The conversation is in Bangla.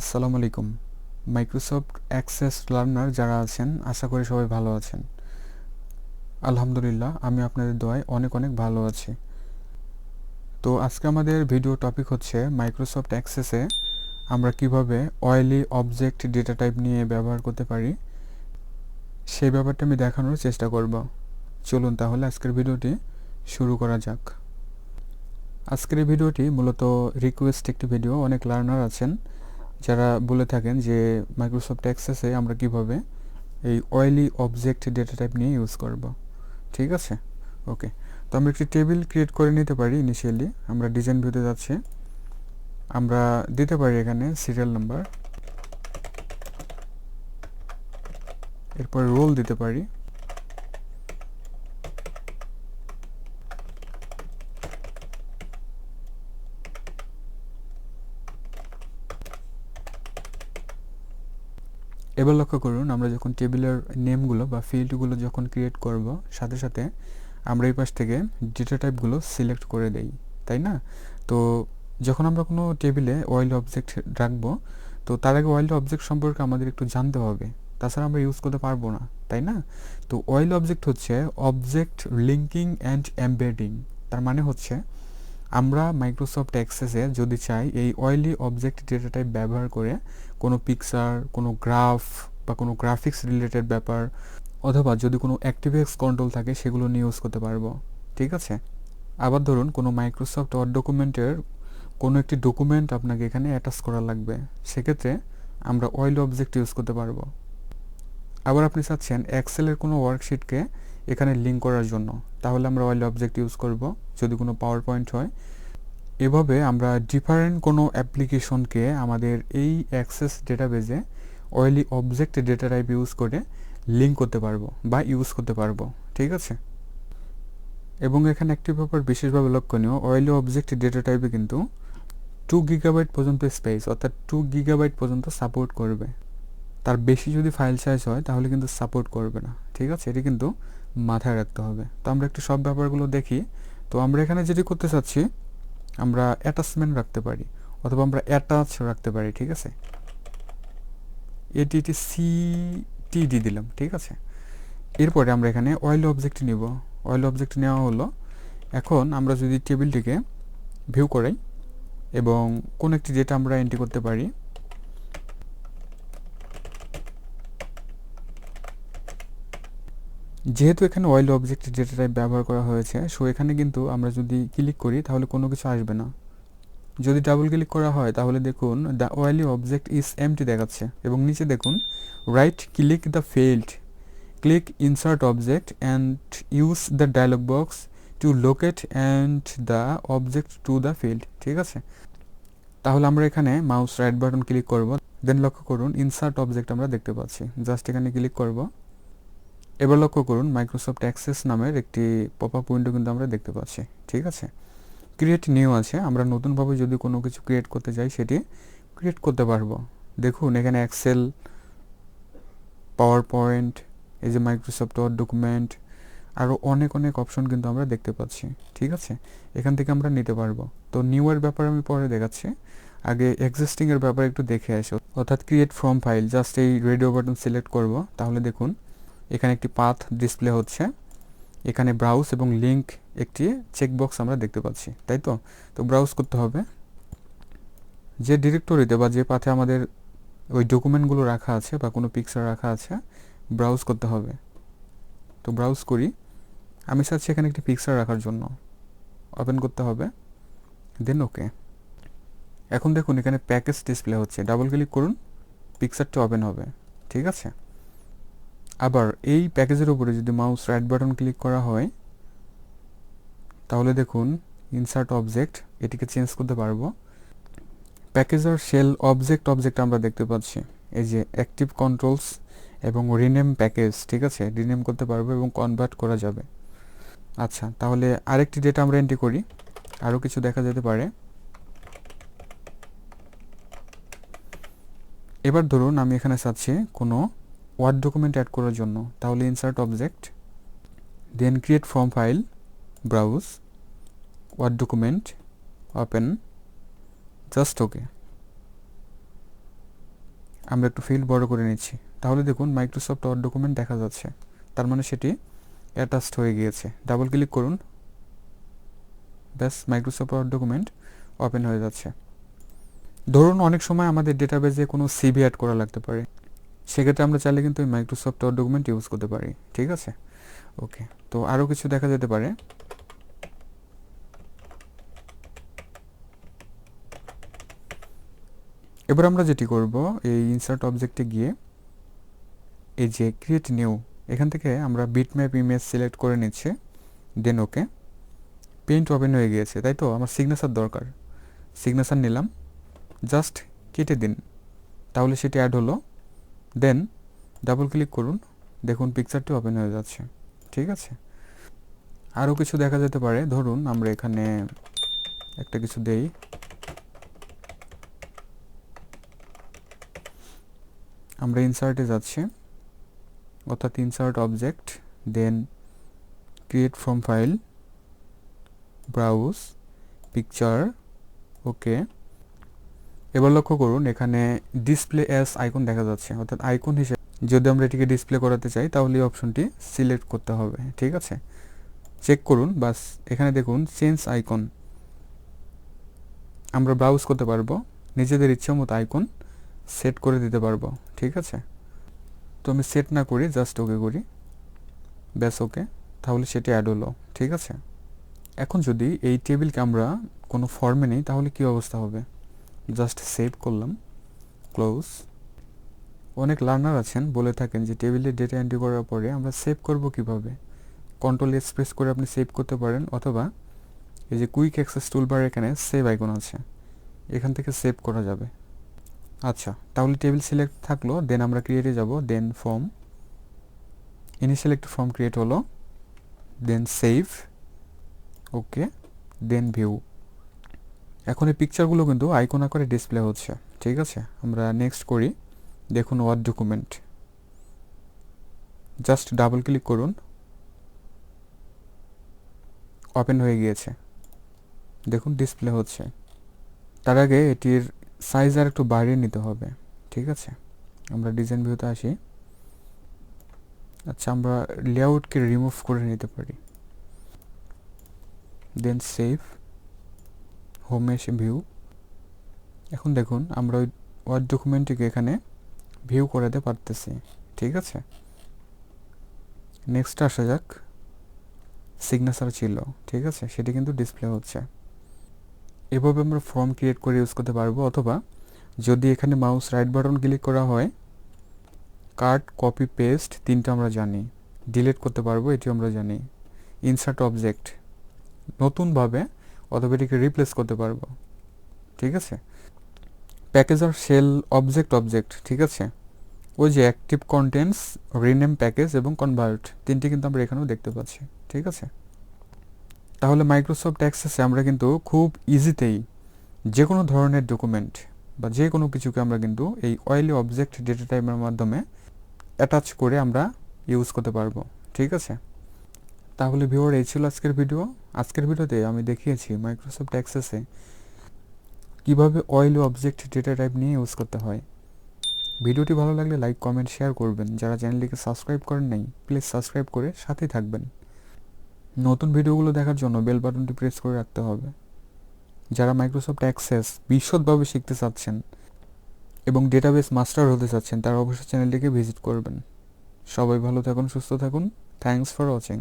আসসালামু আলাইকুম। মাইক্রোসফট অ্যাক্সেস লার্নার যারা আছেন আশা করি সবাই ভালো আছেন। আলহামদুলিল্লাহ আমি আপনাদের দোয়ায় অনেক অনেক ভালো আছি। তো আজকে আমাদের ভিডিও টপিক হচ্ছে মাইক্রোসফট অ্যাক্সেসে আমরা কিভাবে অয়েলি অবজেক্ট ডেটা টাইপ নিয়ে ব্যবহার করতে পারি সেই ব্যাপারটা আমি দেখানোর চেষ্টা করব। চলুন তাহলে আজকের ভিডিওটি শুরু করা যাক। আজকের এই ভিডিওটি মূলত রিকোয়েস্ট একটি ভিডিও। অনেক লার্নার আছেন যারা বলে থাকেন যে মাইক্রোসফট অ্যাক্সেসে আমরা কিভাবে এই অয়েলি অবজেক্ট ডেটা টাইপ নিয়ে ইউজ করব। ঠিক আছে, ওকে। তো আমরা একটি টেবিল ক্রিয়েট করে নিতে পারি। ইনিশিয়ালি আমরা ডিজাইন ভিউতে যাচ্ছি, আমরা দিতে পারি এখানে সিরিয়াল নাম্বার, এরপর রোল দিতে পারি, এবার লক্ষ্য করুন আমরা যখন টেবিলের নেমগুলো বা ফিল্ডগুলো যখন ক্রিয়েট করব সাথে সাথে আমরা এই পাশ থেকে ডেটা টাইপগুলো সিলেক্ট করে দেই, তাই না? তো যখন আমরা কোনো টেবিলে ওয়াইল্ড অবজেক্ট রাখবো, তো তার আগে ওয়াইল্ড অবজেক্ট সম্পর্কে আমাদের একটু জানতে হবে, তাছাড়া আমরা ইউজ করতে পারবো না, তাই না? তো ওয়াইল্ড অবজেক্ট হচ্ছে অবজেক্ট লিঙ্কিং অ্যান্ড এমবেডিং। তার মানে হচ্ছে আমরা মাইক্রোসফট অ্যাক্সেসে যদি চাই এই অয়েলি অবজেক্ট ডেটা টাইপ ব্যবহার করে কোনো পিকচার, কোনো গ্রাফ বা কোনো গ্রাফিক্স রিলেটেড ব্যাপার অথবা যদি কোনো অ্যাক্টিভএক্স কন্ট্রোল থাকে সেগুলো নিয়ে ইউজ করতে পারবো। ঠিক আছে, আবার ধরুন কোনো মাইক্রোসফট ওয়ার্ড ডকুমেন্টের কোনো একটি ডকুমেন্ট আপনাকে এখানে অ্যাটাচ করা লাগবে, সেক্ষেত্রে আমরা অয়েল অবজেক্ট ইউজ করতে পারবো। আবার আপনি চাচ্ছেন এক্সেলের কোনো ওয়ার্কশিটকে এখানে লিঙ্ক করার জন্য, তাহলে আমরা অয়েল অবজেক্ট ইউজ করব যদি কোনো পাওয়ার পয়েন্ট হয়। এভাবে আমরা ডিফারেন্ট কোনো অ্যাপ্লিকেশনকে আমাদের এই অ্যাক্সেস ডেটাবেজে OLE object data type use করে লিঙ্ক করতে পারবো বা ইউজ করতে পারবো। ঠিক আছে, এবং এখানে একটি ব্যাপার বিশেষভাবে লক্ষণীয়, অয়েলি অবজেক্ট ডেটা টাইপে কিন্তু 2 GB পর্যন্ত স্পেস, অর্থাৎ 2 GB পর্যন্ত সাপোর্ট করবে। তার বেশি যদি ফাইল সাইজ হয় তাহলে কিন্তু সাপোর্ট করবে না। ঠিক আছে, এটি কিন্তু মাথায় রাখতে হবে। তো আমরা একটু সব ব্যাপারগুলো দেখি। তো আমরা এখানে যেটি করতে চাচ্ছি, আমরা অ্যাটাচমেন্ট রাখতে পারি অথবা আমরা অ্যাটাচ রাখতে পারি। ঠিক আছে, এটি সিটিডি দিলাম। ঠিক আছে, এরপরে আমরা এখানে অয়েল অবজেক্ট নিব। অয়েল অবজেক্ট নেওয়া হলো। এখন আমরা যদি টেবিলটিকে ভিউ করাই এবং কোন একটি ডেটা আমরা এন্ট্রি করতে পারি, যেহেতু এখানে অয়েল অবজেক্ট ডেটা টাইপ ব্যবহার করা হয়েছে, সো এখানে কিন্তু আমরা যদি ক্লিক করি তাহলে কোনো কিছু আসবে না। যদি ডাবল ক্লিক করা হয় তাহলে দেখুন the OLE object is empty দেখাচ্ছে এবং নিচে দেখুন right click the field, click insert object and use the dialog box to locate and the object to the field. ঠিক আছে, তাহলে আমরা এখানে মাউস রাইট বাটন ক্লিক করব, দেন লক্ষ্য করুন ইনসার্ট অবজেক্ট আমরা দেখতে পাচ্ছি। জাস্ট এখানে ক্লিক করব। এবার লক্ষ্য করুন মাইক্রোসফট অ্যাক্সেস নামের একটি পপ আপ উইন্ডো কিন্তু আমরা দেখতে পাচ্ছি। ঠিক আছে, ক্রিয়েট নিউ আছে, আমরা নতুনভাবে যদি কোনো কিছু ক্রিয়েট করতে চাই সেটি ক্রিয়েট করতে পারবো। দেখুন এখানে এক্সেল, পাওয়ার পয়েন্ট, এই যে মাইক্রোসফট ওয়ার্ড ডকুমেন্ট, আরও অনেক অনেক অপশন কিন্তু আমরা দেখতে পাচ্ছি। ঠিক আছে, এখান থেকে আমরা নিতে পারবো। তো নিউ এর ব্যাপারে আমি পরে দেখাচ্ছি, আগে এক্সিস্টিং এর ব্যাপারে একটু দেখে আসো। অর্থাৎ ক্রিয়েট ফ্রম ফাইল, জাস্ট এই রেডিও বাটন সিলেক্ট করব, তাহলে দেখুন এখানে একটি পাথ ডিসপ্লে হচ্ছে, এখানে ব্রাউজ এবং লিঙ্ক একটি চেকবক্স আমরা দেখতে পাচ্ছি, তাই তো? তো ব্রাউজ করতে হবে, যে ডিরেক্টরিতে বা যে পাথে আমাদের ওই ডকুমেন্টগুলো রাখা আছে বা কোনো পিকচার রাখা আছে ব্রাউজ করতে হবে। তো ব্রাউজ করি, আমি চাচ্ছি এখানে একটি পিকচার রাখার জন্য, ওপেন করতে হবে, দেন ওকে। এখন দেখুন এখানে প্যাকেজ ডিসপ্লে হচ্ছে, ডাবল ক্লিক করুন, পিকচারটা ওপেন হবে। ঠিক আছে, আবার এই প্যাকেজের উপরে যদি মাউস রাইট বাটন ক্লিক করা হয় তাহলে দেখুন ইনসার্ট অবজেক্ট, এটিকে চেঞ্জ করতে পারবো। প্যাকেজার শেল অবজেক্ট আমরা দেখতে পাচ্ছি, এই যে অ্যাক্টিভ কন্ট্রোলস এবং রিনেম প্যাকেজ। ঠিক আছে, রিনেম করতে পারবো এবং কনভার্ট করা যাবে। আচ্ছা, তাহলে আরেকটি ডেটা আমরা এন্ট্রি করি, আরও কিছু দেখা যেতে পারে। এবার ধরুন আমি এখানে চাচ্ছি কোনো ওয়ার্ড ডকুমেন্ট অ্যাড করার জন্য, তাহলে insert object, then create from file, browse, word document, open, just okay. আমরা একটু ফিল্ড বড় করে নিচ্ছি, তাহলে দেখুন মাইক্রোসফট ওয়ার্ড ডকুমেন্ট দেখা যাচ্ছে, তার মানে সেটি অ্যাটাচড হয়ে গিয়েছে। ডাবল ক্লিক করুন, ব্যাস মাইক্রোসফট ওয়ার্ড ডকুমেন্ট ওপেন হয়ে যাচ্ছে। ধরুন অনেক সময় আমাদের ডেটাবেজে কোনো সিভি অ্যাড করা লাগতে পারে, সেক্ষেত্রে আমরা চাইলে কিন্তু এই মাইক্রোসফট ওয়ার্ড ডকুমেন্ট ইউজ করতে পারি। ঠিক আছে, ওকে। তো আরও কিছু দেখা যেতে পারে। এবার আমরা যেটি করব, এই ইনসার্ট অবজেক্টে গিয়ে এই যে ক্রিয়েট নিউ, এখান থেকে আমরা বিটম্যাপ ইমেজ সিলেক্ট করে নিচ্ছি, দেন ওকে। পেইন্ট ওপেন হয়ে গিয়েছে, তাই তো? আমার সিগনেচার দরকার, সিগনেচার নিলাম, জাস্ট কেটে দিন, তাহলে সেটি অ্যাড হলো। দেন ডাবল ক্লিক করুন, দেখুন পিকচারটি ওপেন হয়ে যাচ্ছে। ঠিক আছে, আরও কিছু দেখা যেতে পারে। ধরুন আমরা এখানে একটা কিছু দেই, আমরা ইনসার্টে যাচ্ছি, অর্থাৎ insert object, then create from file, browse, picture, okay. এবার লক্ষ্য করুন এখানে ডিসপ্লে অ্যাজ আইকন দেখা যাচ্ছে, অর্থাৎ আইকন হিসেবে যদি আমরা এটিকে ডিসপ্লে করাতে চাই তাহলে এই অপশনটি সিলেক্ট করতে হবে। ঠিক আছে, চেক করুন, বাস এখানে দেখুন চেঞ্জ আইকন, আমরা ব্রাউজ করতে পারবো, নিজেদের ইচ্ছা মতো আইকন সেট করে দিতে পারবো। ঠিক আছে, তো আমি সেট না করি, জাস্ট ওকে করি, ব্যাস ওকে, তাহলে সেটি অ্যাড হলো। ঠিক আছে, এখন যদি এই টেবিলকে আমরা কোনো ফর্মে নেই তাহলে কী অবস্থা হবে? জাস্ট সেভ করলাম, ক্লোজ। অনেক লার্নার আছেন বলে থাকেন যে টেবিলে ডেটা এন্ট্রি করার পরে আমরা সেভ করব কিভাবে। কন্ট্রোল এস প্রেস করে আপনি সেভ করতে পারেন, অথবা এই যে কুইক অ্যাক্সেস টুলবার এখানে সেভ আইকন আছে, এখান থেকে সেভ করা যাবে। আচ্ছা, তাহলে টেবিল সিলেক্ট থাকলো, দেন আমরা ক্রিয়েটে যাব, দেন ফর্ম, ইনিশিয়াল একটা ফর্ম ক্রিয়েট হলো, দেন সেভ, ওকে, দেন ভিউ। এখন এই পিকচারগুলো কিন্তু আইকন আকারে ডিসপ্লে হচ্ছে। ঠিক আছে, আমরা নেক্সট করি। দেখুন word document, just double click করুন, ওপেন হয়ে গিয়েছে, দেখুন ডিসপ্লে হচ্ছে। তার আগে এটির সাইজ আর একটু বাড়িয়ে নিতে হবে। ঠিক আছে, আমরা ডিজাইন ভিউতে আসি। আচ্ছা, আমরা লেআউটকে রিমুভ করে নিতে পারি, দেন সেভ, হোমে এসে ভিউ। এখন দেখুন আমরা ওই ওয়ার্ড ডকুমেন্টটিকে এখানে ভিউ করাতে পারতেছি। ঠিক আছে, নেক্সট আসা যাক। সিগনেচার ছিল, ঠিক আছে, সেটি কিন্তু ডিসপ্লে হচ্ছে। এভাবে আমরা ফর্ম ক্রিয়েট করে ইউজ করতে পারবো, অথবা যদি এখানে মাউস রাইট বাটন ক্লিক করা হয়, কাট, কপি, পেস্ট তিনটা আমরা জানি, ডিলিট করতে পারবো এটি আমরা জানি। ইনসার্ট অবজেক্ট নতুনভাবে, অথবা এটিকে রিপ্লেস করতে পারবো। ঠিক আছে, প্যাকেজ আর শেল অবজেক্ট, ঠিক আছে, ওই যে অ্যাক্টিভ কন্টেন্টস, রিনেম প্যাকেজ এবং কনভার্ট, তিনটি কিন্তু আমরা এখানেও দেখতে পাচ্ছি। ঠিক আছে, তাহলে মাইক্রোসফট অ্যাক্সেসে আমরা কিন্তু খুব ইজিতেই যে কোনো ধরনের ডকুমেন্ট বা যে কোনো কিছুকে আমরা কিন্তু এই ওয়েলি অবজেক্ট ডেটা টাইপের মাধ্যমে অ্যাটাচ করে আমরা ইউজ করতে পারবো। ঠিক আছে, তাহলে ভিউয়ার এই ছিল আজকের ভিডিও। আজকের ভিডিওতে আমি দেখিয়েছি মাইক্রোসফট অ্যাক্সেসে কীভাবে ওয়েলি অবজেক্ট ডেটা টাইপ নিয়ে ইউজ করতে হয়। ভিডিওটি ভালো লাগলে লাইক, কমেন্ট, শেয়ার করবেন। যারা চ্যানেলটিকে সাবস্ক্রাইব করেন নাই প্লিজ সাবস্ক্রাইব করে সাথেই থাকবেন। নতুন ভিডিওগুলো দেখার জন্য বেল বাটনটি প্রেস করে রাখতে হবে। যারা মাইক্রোসফট অ্যাক্সেস বিশদভাবে শিখতে চাচ্ছেন এবং ডেটাবেস মাস্টার হতে চাচ্ছেন তারা অবশ্যই চ্যানেলটিকে ভিজিট করবেন। সবাই ভালো থাকুন, সুস্থ থাকুন। Thanks for watching.